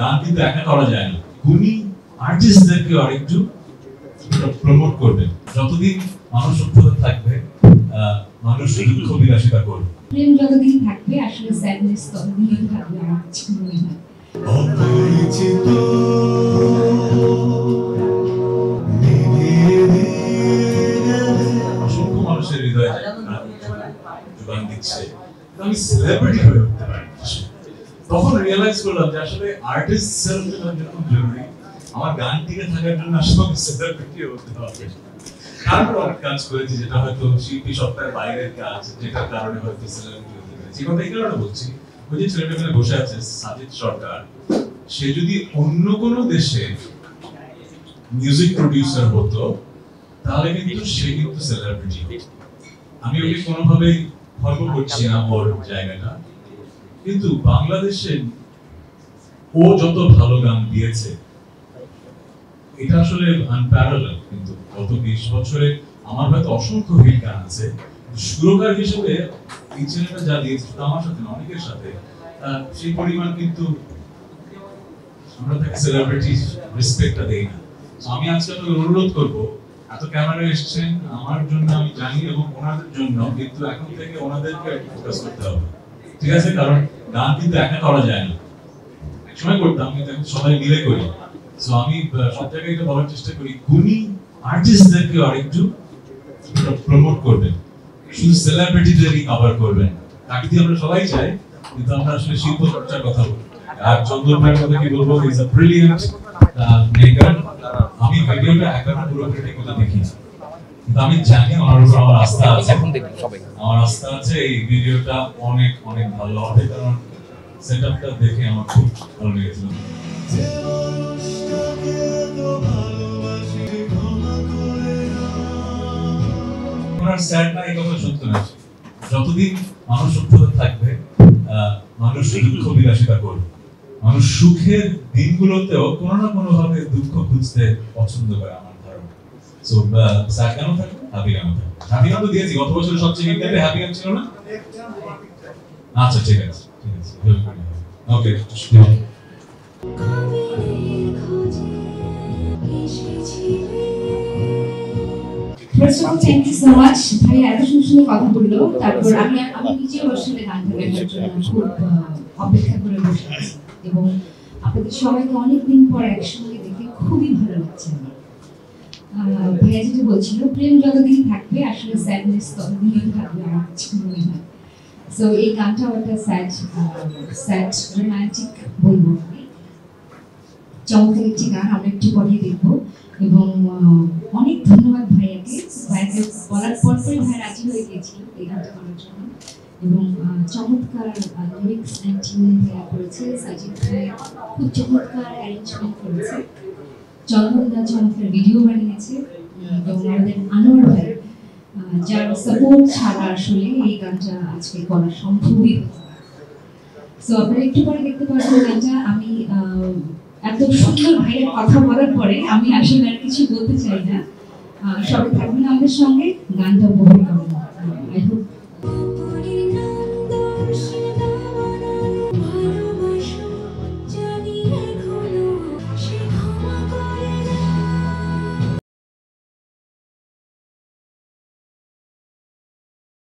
গান কিন্তু একা করা যায় না, গুণী আর্টিস্টদেরকে আরেকটু প্রমোট করবেন। যতদিন মানুষ সভ্যতা থাকবে মানুষ দুঃখ বিলাসিতা করবে, প্রেম যতদিন থাকবে আসলে স্যাডনেস ততদিনই থাকবে। আমার কাছে মনে হয় অপরিচিত অসংখ্য মানুষের হৃদয়ে যোগান দিচ্ছে, আমি সেলিব্রিটি হয়ে উঠতে পারি। তখন রিয়েলাইজ করলাম যে আসলে আর্টিস্ট সেলিব্রিটি খুব জরুরি। আমার গান টিকে থাকার জন্য আসলে সেলিব্রিটি হতে হবে। তারপর অনেক কাজ করেছি যেটা হয়তো শিল্পী সত্তার বাইরের কাজ, যেটার কারণে হয়তো সেলিব্রিটি হতে পেরেছি। কথা এই কারণে বলছি, ওই যে ছেলেটা এখানে বসে আছে সাজিদ সরকার, সে যদি অন্য কোনো দেশে মিউজিক প্রডিউসার হতো তাহলে কিন্তু সে কিন্তু সেলিব্রিটি। আমি ওকে কোনোভাবেই খর্ব করছি না ওর জায়গাটা, কিন্তু বাংলাদেশে ও যত ভালো গান দিয়েছে এটা আসলে আনপ্যারালাল। কিন্তু গত 20 বছরে আমার হয়তো অসংখ্য হিট গান আছে, সুরকার হিসেবে এই ছেলেটা যা দিয়েছে আমার সাথে অনেকের সাথে সেই পরিমাণ কিন্তু আমরা তাকে সেলিব্রিটি রেসপেক্টটা দেই না। আমি আজকে আপনাকে অনুরোধ করবো, এত ক্যামেরা এসেছেন আমার জন্য আমি জানি এবং ওনাদের জন্য, কিন্তু এখন থেকে ওনাদেরকে ফোকাস করতে হবে, ঠিক আছে? কারণ গান কিন্তু একা করা যায় না, একসময় করতাম কিন্তু এখন সবাই মিলে করি। সো আমি সব জায়গায় এটা বলার চেষ্টা করি, গুণী আর্টিস্টদেরকে আরেকটু প্রমোট করবেন, শুধু সেলিব্রিটিদেরই কভার করবেন। তাকে দিয়ে আমরা সবাই চাই, কিন্তু আমরা আসলে শিল্প চর্চার কথা বলি। আর চন্দন ভাইয়ের কথা কি বলবো, ইজ আ ব্রিলিয়েন্ট মেকার। আমি ভিডিওটা এখনো পুরোপুরি ঠিক মতো দেখিনি, কিন্তু আমি জানি আমার উপর আমার আস্থা আছে, আমার আস্থা আছে এই ভিডিওটা অনেক অনেক ভালো হবে, কারণ সেটআপটা দেখে আমার খুব ভালো লেগেছিল। ওনার স্যাড না, এই কথা সত্য না। যতদিন মানুষ সভ্যতা থাকবে মানুষ দুঃখ বিলাসিতা করবে, মানুষ সুখের দিনগুলোতেও কোনো না কোনো ভাবে দুঃখ খুঁজতে পছন্দ করে আমার ধারণা। সো স্যাড কেন থাকবে, হ্যাপি কেন থাকবে? হ্যাপি গান তো দিয়েছি গত বছর সবচেয়ে হিট গানটা, হ্যাপি গান ছিল না? আচ্ছা ঠিক আছে, ঠিক আছে, ওকে। First of all, thank you so much. ভাইয়া এত সুন্দর কথা বললো। তারপর আমি নিজেও আসলে গানটা লেখার জন্য খুব অপেক্ষা করে বসে আছি, এবং আপনাদের সবাইকে অনেকদিন পর একসঙ্গে দেখে খুবই ভালো লাগছে আমার। ভাইয়া যেটা বলছিল, প্রেম যতদিন থাকবে আসলে স্যাডনেস ততদিনই থাকবে আমার কাছে মনে হয়। সো এই গানটাও একটা স্যাড রোমান্টিক বলবো আমি। চমৎকার একটি গান, আমরা একটু পরে দেখবো। এবং অনেক ধন্যবাদ ভাইয়াকে, ভাইয়াকে বলার পরপরই ভাই রাজি হয়ে গিয়েছিল এই গানটা করার জন্য। এবং চমৎকার লিরিক্স অ্যান্ড টিউন ভাইয়া করেছে, সাজিদ ভাই খুব চমৎকার অ্যারেঞ্জমেন্ট করেছে, চন্দনদা চমৎকার ভিডিও বানিয়েছে, এবং আমাদের আনোয়ার ভাই যার সাপোর্ট ছাড়া আসলে এই গানটা আজকে করা সম্ভবই হতো না। সো আপনারা একটু পরে দেখতে পারবেন গানটা। আমি এত সুন্দর ভাইয়ের কথা বলার পরে আমি আসলে আর কিছু বলতে চাই না। সবাই থাকবেন আমাদের সঙ্গে, গানটা উপভোগ করবেন। I hope